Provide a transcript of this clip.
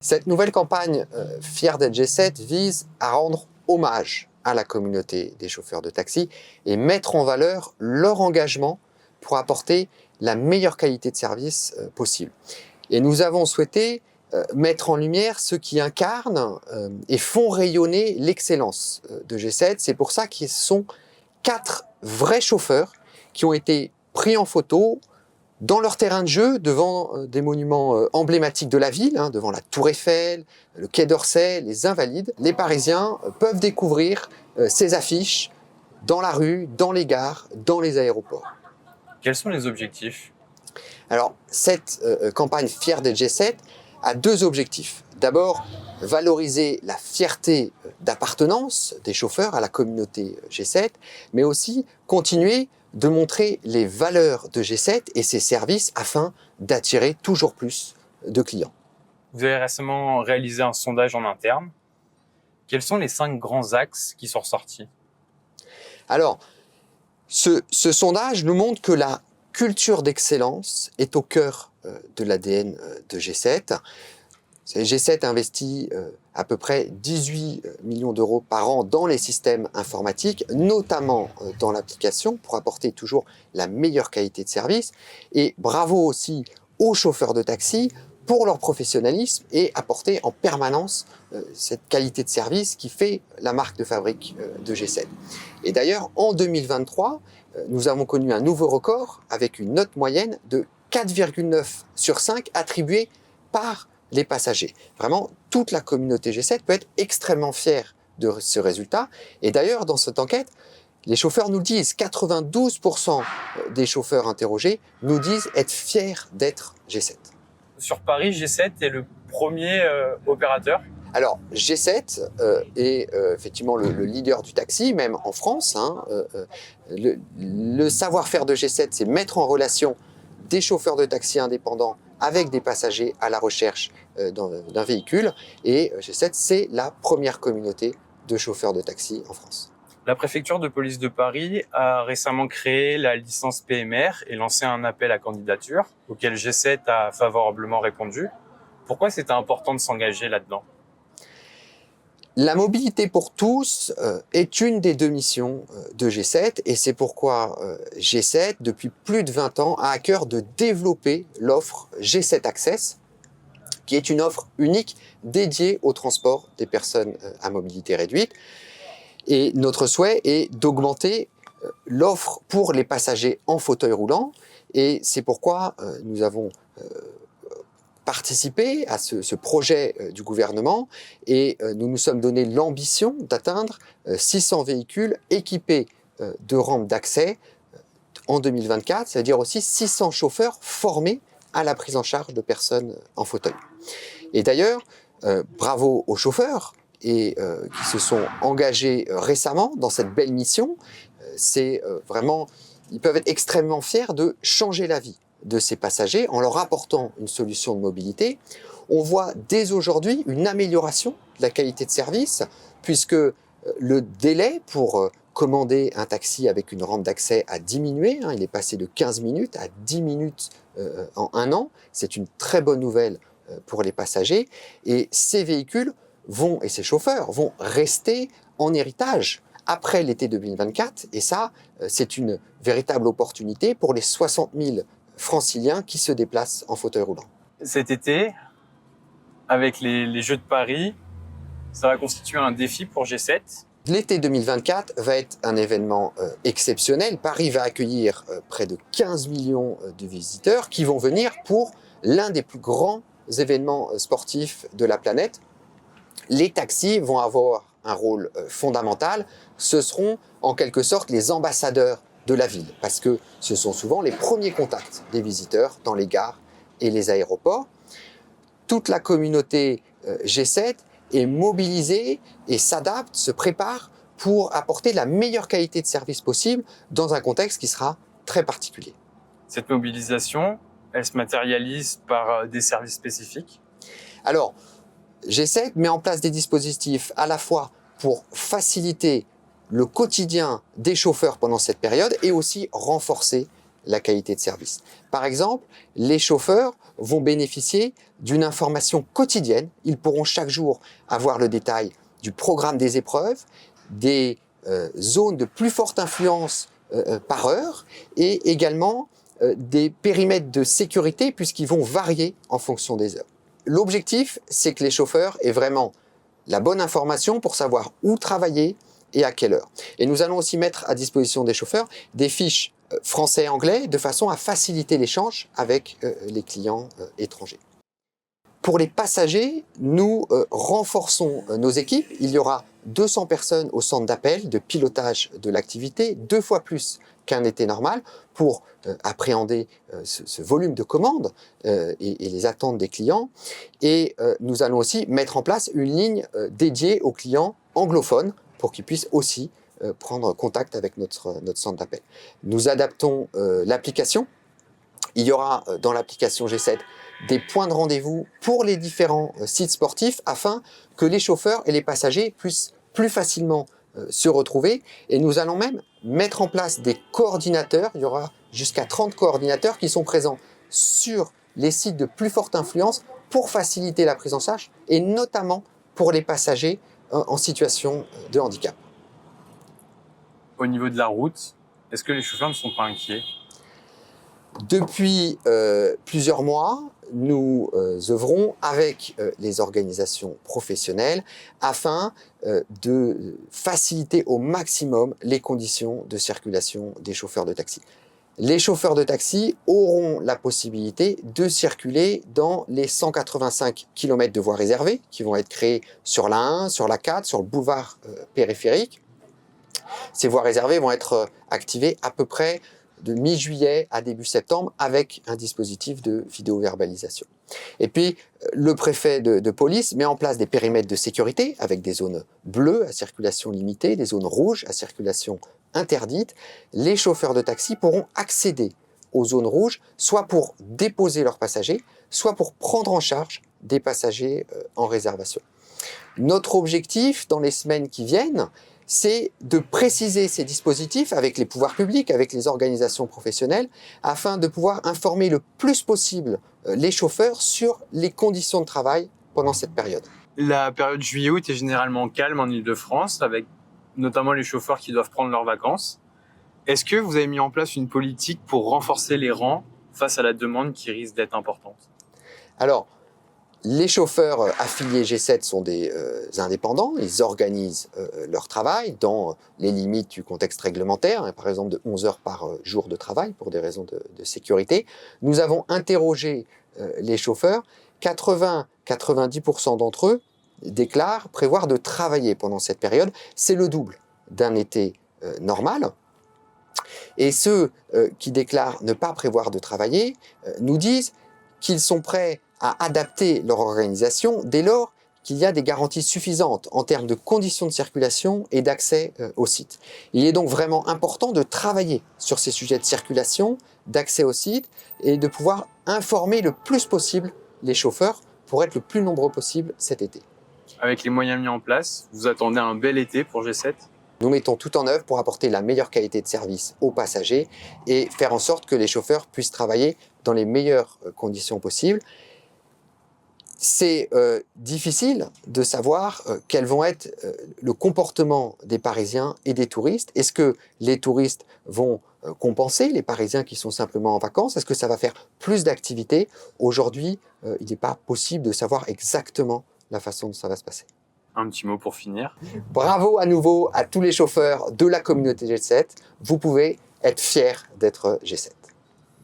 Cette nouvelle campagne Fier d'être G7 vise à rendre hommage à la communauté des chauffeurs de taxi et mettre en valeur leur engagement pour apporter la meilleure qualité de service possible. Et nous avons souhaité mettre en lumière ceux qui incarnent et font rayonner l'excellence de G7. C'est pour ça qu'ils sont 4 vrais chauffeurs qui ont été pris en photo dans leur terrain de jeu, devant des monuments emblématiques de la ville, devant la Tour Eiffel, le Quai d'Orsay, les Invalides. Les Parisiens peuvent découvrir ces affiches dans la rue, dans les gares, dans les aéroports. Quels sont les objectifs ? Alors, cette campagne Fier d'être G7 a 2 objectifs. D'abord, valoriser la fierté d'appartenance des chauffeurs à la communauté G7, mais aussi continuer de montrer les valeurs de G7 et ses services afin d'attirer toujours plus de clients. Vous avez récemment réalisé un sondage en interne. Quels sont les 5 grands axes qui sont ressortis ? Alors, ce sondage nous montre que la culture d'excellence est au cœur de l'ADN de G7. G7 investit à peu près 18 millions d'euros par an dans les systèmes informatiques, notamment dans l'application, pour apporter toujours la meilleure qualité de service. Et bravo aussi aux chauffeurs de taxi pour leur professionnalisme et apporter en permanence cette qualité de service qui fait la marque de fabrique de G7. Et d'ailleurs, en 2023, nous avons connu un nouveau record avec une note moyenne de 4,9 sur 5 attribuée par les passagers. Vraiment, toute la communauté G7 peut être extrêmement fière de ce résultat. Et d'ailleurs, dans cette enquête, les chauffeurs nous le disent, 92% des chauffeurs interrogés nous disent être fiers d'être G7. Sur Paris, G7 est le premier opérateur. Alors, G7 est effectivement le leader du taxi, même en France. Le savoir-faire de G7, c'est mettre en relation des chauffeurs de taxi indépendants avec des passagers à la recherche d'un véhicule. Et G7, c'est la première communauté de chauffeurs de taxi en France. La préfecture de police de Paris a récemment créé la licence PMR et lancé un appel à candidature auquel G7 a favorablement répondu. Pourquoi c'était important de s'engager là-dedans ? La mobilité pour tous est une des 2 missions de G7 et c'est pourquoi G7, depuis plus de 20 ans, a à cœur de développer l'offre G7 Access, qui est une offre unique dédiée au transport des personnes à mobilité réduite. Et notre souhait est d'augmenter l'offre pour les passagers en fauteuil roulant et c'est pourquoi nous avons participer à ce projet du gouvernement et nous nous sommes donné l'ambition d'atteindre 600 véhicules équipés de rampes d'accès en 2024, c'est-à-dire aussi 600 chauffeurs formés à la prise en charge de personnes en fauteuil. Et d'ailleurs, bravo aux chauffeurs et qui se sont engagés récemment dans cette belle mission. C'est vraiment, ils peuvent être extrêmement fiers de changer la vie de ces passagers en leur apportant une solution de mobilité. On voit dès aujourd'hui une amélioration de la qualité de service puisque le délai pour commander un taxi avec une rampe d'accès a diminué. Il est passé de 15 minutes à 10 minutes en 1 an. C'est une très bonne nouvelle pour les passagers. Et ces véhicules et ces chauffeurs vont rester en héritage après l'été 2024. Et ça, c'est une véritable opportunité pour les 60 000 franciliens qui se déplacent en fauteuil roulant. Cet été, avec les Jeux de Paris, ça va constituer un défi pour G7. L'été 2024 va être un événement exceptionnel. Paris va accueillir près de 15 millions de visiteurs qui vont venir pour l'un des plus grands événements sportifs de la planète. Les taxis vont avoir un rôle fondamental. Ce seront en quelque sorte les ambassadeurs de la ville, parce que ce sont souvent les premiers contacts des visiteurs dans les gares et les aéroports. Toute la communauté G7 est mobilisée et s'adapte, se prépare pour apporter la meilleure qualité de service possible dans un contexte qui sera très particulier. Cette mobilisation, elle se matérialise par des services spécifiques ? Alors, G7 met en place des dispositifs à la fois pour faciliter le quotidien des chauffeurs pendant cette période et aussi renforcer la qualité de service. Par exemple, les chauffeurs vont bénéficier d'une information quotidienne. Ils pourront chaque jour avoir le détail du programme des épreuves, des zones de plus forte influence par heure et également des périmètres de sécurité puisqu'ils vont varier en fonction des heures. L'objectif, c'est que les chauffeurs aient vraiment la bonne information pour savoir où travailler et à quelle heure. Et nous allons aussi mettre à disposition des chauffeurs des fiches français et anglais de façon à faciliter l'échange avec les clients étrangers. Pour les passagers, nous renforçons nos équipes. Il y aura 200 personnes au centre d'appel de pilotage de l'activité, 2 fois plus qu'un été normal, pour appréhender ce volume de commandes et les attentes des clients. Et nous allons aussi mettre en place une ligne dédiée aux clients anglophones pour qu'ils puissent aussi prendre contact avec notre centre d'appel. Nous adaptons l'application. Il y aura dans l'application G7 des points de rendez-vous pour les différents sites sportifs afin que les chauffeurs et les passagers puissent plus facilement se retrouver. Et nous allons même mettre en place des coordinateurs. Il y aura jusqu'à 30 coordinateurs qui sont présents sur les sites de plus forte influence pour faciliter la prise en charge et notamment pour les passagers en situation de handicap. Au niveau de la route, est-ce que les chauffeurs ne sont pas inquiets ? Depuis plusieurs mois, nous œuvrons avec les organisations professionnelles afin de faciliter au maximum les conditions de circulation des chauffeurs de taxi. Les chauffeurs de taxi auront la possibilité de circuler dans les 185 km de voies réservées qui vont être créées sur la 1, sur la 4, sur le boulevard périphérique. Ces voies réservées vont être activées à peu près de mi-juillet à début septembre avec un dispositif de vidéoverbalisation. Et puis, le préfet de police met en place des périmètres de sécurité avec des zones bleues à circulation limitée, des zones rouges à circulation interdite. Les chauffeurs de taxi pourront accéder aux zones rouges, soit pour déposer leurs passagers, soit pour prendre en charge des passagers en réservation. Notre objectif dans les semaines qui viennent, c'est de préciser ces dispositifs avec les pouvoirs publics, avec les organisations professionnelles, afin de pouvoir informer le plus possible les chauffeurs sur les conditions de travail pendant cette période. La période juillet-août est généralement calme en Île-de-France, avec notamment les chauffeurs qui doivent prendre leurs vacances. Est-ce que vous avez mis en place une politique pour renforcer les rangs face à la demande qui risque d'être importante ? Alors, les chauffeurs affiliés G7 sont des indépendants, ils organisent leur travail dans les limites du contexte réglementaire, par exemple de 11 heures par jour de travail pour des raisons de sécurité. Nous avons interrogé les chauffeurs, 80-90% d'entre eux déclarent prévoir de travailler pendant cette période. C'est le double d'un été normal. Et ceux qui déclarent ne pas prévoir de travailler nous disent qu'ils sont prêts à adapter leur organisation dès lors qu'il y a des garanties suffisantes en termes de conditions de circulation et d'accès au site. Il est donc vraiment important de travailler sur ces sujets de circulation, d'accès au site et de pouvoir informer le plus possible les chauffeurs pour être le plus nombreux possible cet été. Avec les moyens mis en place, vous attendez un bel été pour G7 ? Nous mettons tout en œuvre pour apporter la meilleure qualité de service aux passagers et faire en sorte que les chauffeurs puissent travailler dans les meilleures conditions possibles. C'est difficile de savoir quel vont être le comportement des Parisiens et des touristes. Est-ce que les touristes vont compenser les Parisiens qui sont simplement en vacances? Est-ce que ça va faire plus d'activités? Aujourd'hui, il n'est pas possible de savoir exactement la façon dont ça va se passer. Un petit mot pour finir. Bravo à nouveau à tous les chauffeurs de la communauté G7. Vous pouvez être fiers d'être G7.